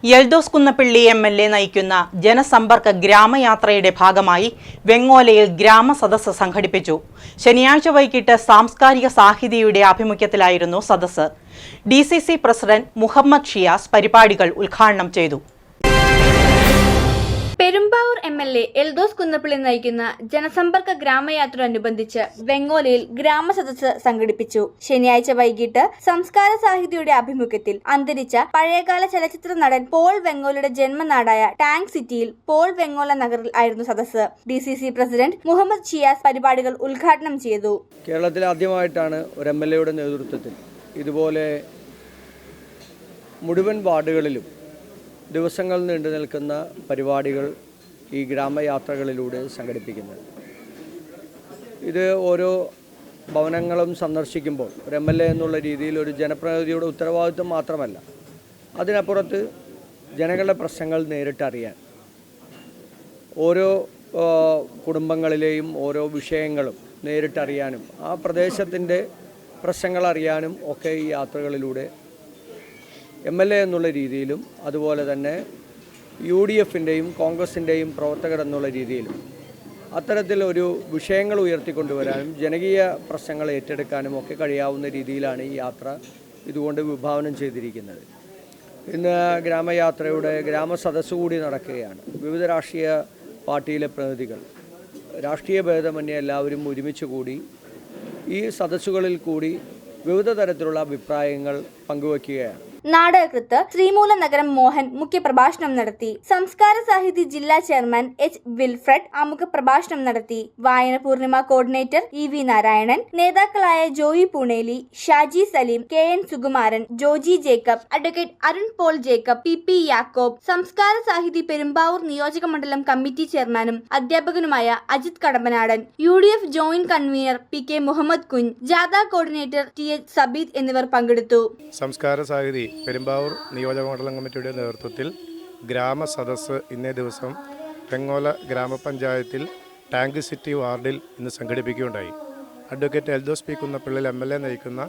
Eldhose Kunnappilly MLA. നയിക്കുന്ന ജനസമ്പർക്ക ഗ്രാമയാത്രയുടെ ഭാഗമായി വെങ്ങോലയിൽ ഗ്രാമസദസ്സ് സംഘടിപ്പിച്ചു. ശനിയാഴ്ച വൈകിട്ട് സാംസ്കാരിക സാഹിതിയുടെ ആഭിമുഖ്യത്തിലായിരുന്നു സദസ്സ്. ഡി.സി.സി പ്രസിഡന്റ് മുഹമ്മദ് ഷിയാസ് പരിപാടികൾ ഉദ്ഘാടനം ചെയ്തു. പെരുമ്പാവൂർ എം.എൽ.എ. യൽദോസ് കുന്നപ്പിള്ളി നയിക്കുന്ന ജനസമ്പർക്ക ഗ്രാമയാത്രയോടനുബന്ധിച്ച് വെങ്ങോലയിൽ ഗ്രാമസദസ്സ് സംഘടിപ്പിച്ചു. ശനിയാഴ്ച വൈകിട്ട് സംസ്കാര സാഹിതിയുടെ ആഭിമുഖ്യത്തിൽ അന്തരിച്ച പഴയകാല ചലച്ചിത്ര നടൻ പോൾ വെങ്ങോലയുടെ ജന്മനാടായ ടാങ്ക് സിറ്റിയിൽ പോൾ വെങ്ങോല നഗറിൽ ആയിരുന്നു സദസ്സ്. ഡി.സി.സി പ്രസിഡന്റ് മുഹമ്മദ് ഷിയാസ് പരിപാടികൾ ഉദ്ഘാടനം ചെയ്തു. കേരളത്തിൽ ആദ്യമായിട്ടാണ് ഒരു എം.എൽ.എയുടെ നേതൃത്വത്തിൽ ഇതുപോലെ മുഴുവൻ വാർഡുകളിലും ദിവസങ്ങൾ നീണ്ടു നിൽക്കുന്ന പരിപാടികൾ ഈ ഗ്രാമയാത്രകളിലൂടെ സംഘടിപ്പിക്കുന്നത്. ഇത് ഓരോ ഭവനങ്ങളും സന്ദർശിക്കുമ്പോൾ ഒരു എം.എൽ.എ. എന്നുള്ള രീതിയിൽ ഒരു ജനപ്രതിനിധിയുടെ ഉത്തരവാദിത്വം മാത്രമല്ല, അതിനപ്പുറത്ത് ജനങ്ങളുടെ പ്രശ്നങ്ങൾ നേരിട്ടറിയാൻ, ഓരോ കുടുംബങ്ങളിലെയും ഓരോ വിഷയങ്ങളും നേരിട്ടറിയാനും ആ പ്രദേശത്തിൻ്റെ പ്രശ്നങ്ങൾ അറിയാനും ഒക്കെ ഈ യാത്രകളിലൂടെ എം.എൽ.എ. എന്നുള്ള രീതിയിലും അതുപോലെ തന്നെ UDFിൻ്റെയും കോൺഗ്രസിൻ്റെയും പ്രവർത്തകർ എന്നുള്ള രീതിയിലും അത്തരത്തിലൊരു വിഷയങ്ങൾ ഉയർത്തിക്കൊണ്ടുവരാനും ജനകീയ പ്രശ്നങ്ങൾ ഏറ്റെടുക്കാനും ഒക്കെ കഴിയാവുന്ന രീതിയിലാണ് ഈ യാത്ര ഇതുകൊണ്ട് വിഭാവനം ചെയ്തിരിക്കുന്നത്. ഇന്ന് ഗ്രാമയാത്രയുടെ ഗ്രാമസദസ്സ് കൂടി നടക്കുകയാണ്. വിവിധ രാഷ്ട്രീയ പാർട്ടിയിലെ പ്രതിനിധികൾ, രാഷ്ട്രീയ ഭേദമന്യേ എല്ലാവരും ഒരുമിച്ച് കൂടി ഈ സദസ്സുകളിൽ കൂടി വിവിധ തരത്തിലുള്ള അഭിപ്രായങ്ങൾ പങ്കുവയ്ക്കുകയാണ്. നാടകകൃത്ത് ശ്രീമൂല നഗരം മോഹൻ മുഖ്യപ്രഭാഷണം നടത്തി. സംസ്കാര സാഹിതി ജില്ലാ ചെയർമാൻ എച്ച് വിൽഫ്രഡ് ആമുഖ പ്രഭാഷണം നടത്തി. വായന പൂർണിമ കോർഡിനേറ്റർ EV നാരായണൻ, നേതാക്കളായ Joy Pooneli, Shaji Saleem, KN Sukumaran, Joji Jacob, advocate Arun Paul Jacob, PP Yakob, Samskara Sahithi Perumbavoor നിയോജക മണ്ഡലം കമ്മിറ്റി ചെയർമാനും അധ്യാപകനുമായ Ajith Kadambanadan, UDF joint convener PK Muhammad Kunju, ജാഥ കോർഡിനേറ്റർ TH സബീദ് എന്നിവർ പങ്കെടുത്തു. സംസ്കാര സാഹിതി പെരുമ്പാവൂർ നിയോജക മണ്ഡലം കമ്മിറ്റിയുടെ നേതൃത്വത്തിൽ ഗ്രാമസദസ്സ് ഇന്നേ ദിവസം വെങ്ങോല ഗ്രാമപഞ്ചായത്തിൽ ടാങ്ക് സിറ്റി വാർഡിൽ ഇന്ന് സംഘടിപ്പിക്കുകയുണ്ടായി. Advocate Eldhose P Kunnappilly MLA. നയിക്കുന്ന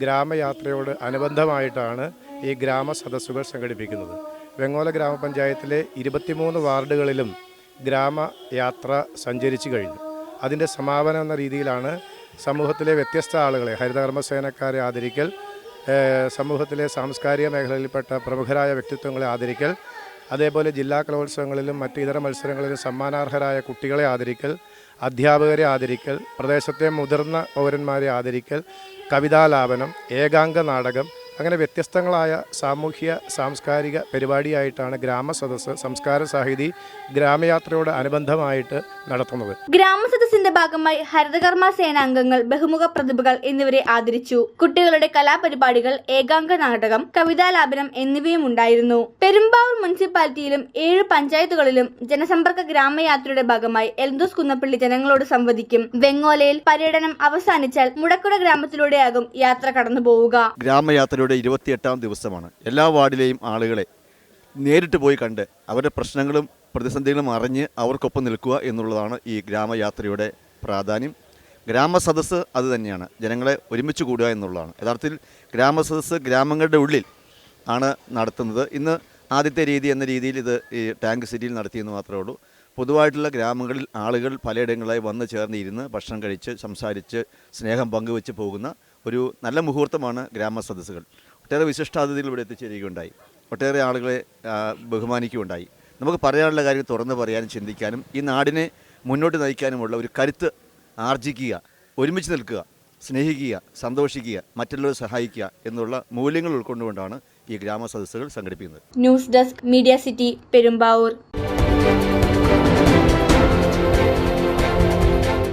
ഗ്രാമയാത്രയോട് അനുബന്ധമായിട്ടാണ് ഈ ഗ്രാമസദസ്സുകൾ സംഘടിപ്പിക്കുന്നത്. വെങ്ങോല ഗ്രാമപഞ്ചായത്തിലെ 23 വാർഡുകളിലും ഗ്രാമയാത്ര സഞ്ചരിച്ചു കഴിഞ്ഞു. അതിൻ്റെ സമാപനം എന്ന രീതിയിലാണ് സമൂഹത്തിലെ വ്യത്യസ്ത ആളുകളെ, ഹരിതകർമ്മസേനക്കാരെ ആദരിക്കൽ, സമൂഹത്തിലെ സാംസ്കാരിക മേഖലയിൽപ്പെട്ട പ്രമുഖരായ വ്യക്തിത്വങ്ങളെ ആദരിക്കൽ, അതേപോലെ ജില്ലാ കലോത്സവങ്ങളിലും മറ്റ് ഇതര മത്സരങ്ങളിലും സമ്മാനാർഹരായ കുട്ടികളെ ആദരിക്കൽ, അധ്യാപകരെ ആദരിക്കൽ, പ്രദേശത്തെ മുതിർന്ന പൗരന്മാരെ ആദരിക്കൽ, കവിതാലാപനം, ഏകാംഗ നാടകം, അങ്ങനെ വ്യത്യസ്തങ്ങളായ സാമൂഹ്യ സാംസ്കാരിക പരിപാടിയായിട്ടാണ് ഗ്രാമസദസ്സ് സംസ്കാര സാഹിതി ഗ്രാമയാത്രയോട് അനുബന്ധമായിട്ട് നടത്തുന്നത്. ഗ്രാമസദസ്സിന്റെ ഭാഗമായി ഹരിതകർമ്മ സേനാംഗങ്ങൾ, ബഹുമുഖ പ്രതിഭകൾ എന്നിവരെ ആദരിച്ചു. കുട്ടികളുടെ കലാപരിപാടികൾ, ഏകാംഗ നാടകം, കവിതാലാപനം എന്നിവയും ഉണ്ടായിരുന്നു. പെരുമ്പാവൂർ മുനിസിപ്പാലിറ്റിയിലും 7 പഞ്ചായത്തുകളിലും ജനസമ്പർക്ക ഗ്രാമയാത്രയുടെ ഭാഗമായി യൽദോസ് കുന്നപ്പിള്ളി ജനങ്ങളോട് സംവദിക്കും. വെങ്ങോലയിൽ പര്യടനം അവസാനിച്ചാൽ മുടക്കുട ഗ്രാമത്തിലൂടെയാകും യാത്ര കടന്നുപോവുക. ഗ്രാമയാത്രയുടെ 28ാം ദിവസമാണ്. എല്ലാ വാർഡിലെയും ആളുകളെ നേരിട്ട് പോയി കണ്ട് അവരുടെ പ്രശ്നങ്ങളും പ്രതിസന്ധികളും അറിഞ്ഞ് അവർക്കൊപ്പം നിൽക്കുക എന്നുള്ളതാണ് ഈ ഗ്രാമയാത്രയുടെ പ്രാധാന്യം. ഗ്രാമസദസ്സ് അത് തന്നെയാണ്, ജനങ്ങളെ ഒരുമിച്ച് കൂടുക എന്നുള്ളതാണ്. യഥാർത്ഥത്തിൽ ഗ്രാമസദസ്സ് ഗ്രാമങ്ങളുടെ ഉള്ളിൽ ആണ് നടത്തുന്നത്. ഇന്ന് ആദ്യത്തെ രീതി എന്ന രീതിയിൽ ഇത് ഈ ടാങ്ക് സിറ്റിയിൽ നടത്തിയെന്ന് മാത്രമേ ഉള്ളൂ. പൊതുവായിട്ടുള്ള ഗ്രാമങ്ങളിൽ ആളുകൾ പലയിടങ്ങളായി വന്ന് ചേർന്നിരുന്ന് ഭക്ഷണം കഴിച്ച് സംസാരിച്ച് സ്നേഹം പങ്കുവെച്ച് പോകുന്ന ഒരു നല്ല മുഹൂർത്തമാണ് ഗ്രാമസദസ്സുകൾ. ഒട്ടേറെ വിശിഷ്ടാതിഥികൾ ഇവിടെ എത്തിച്ചേരുകയുണ്ടായി, ഒട്ടേറെ ആളുകളെ ബഹുമാനിക്കുകയുണ്ടായി. നമുക്ക് പറയാനുള്ള കാര്യം തുറന്ന് പറയാനും ചിന്തിക്കാനും ഈ നാടിനെ മുന്നോട്ട് നയിക്കാനുമുള്ള ഒരു കരുത്ത് ആർജിക്കുക, ഒരുമിച്ച് നിൽക്കുക, സ്നേഹിക്കുക, സന്തോഷിക്കുക, മറ്റുള്ളവരെ സഹായിക്കുക എന്നുള്ള മൂല്യങ്ങൾ ഉൾക്കൊണ്ടുകൊണ്ടാണ് ഈ ഗ്രാമസദസ്സുകൾ സംഘടിപ്പിക്കുന്നത്. News desk, media city, Perumbavoor.